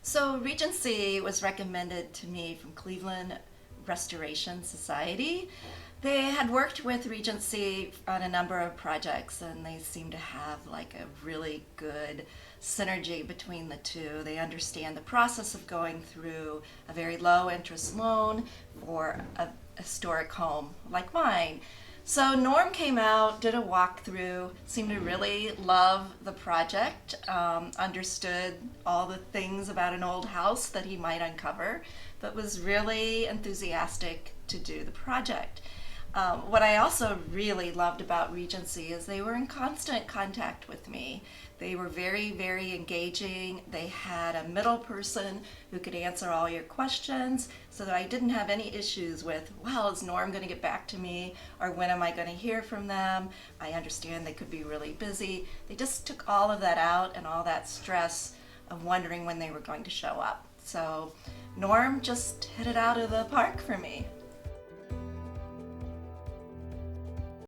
So Regency was recommended to me from Cleveland Restoration Society. They had worked with Regency on a number of projects and they seem to have like a really good synergy between the two. They understand the process of going through a very low interest loan for a historic home like mine. So Norm came out, did a walkthrough, seemed to really love the project, understood all the things about an old house that he might uncover, but was really enthusiastic to do the project. What I also really loved about Regency is they were in constant contact with me. They were very, very engaging. They had a middle person who could answer all your questions so that I didn't have any issues with, well, is Norm going to get back to me? Or when am I going to hear from them? I understand they could be really busy. They just took all of that out and all that stress of wondering when they were going to show up. So Norm just hit it out of the park for me.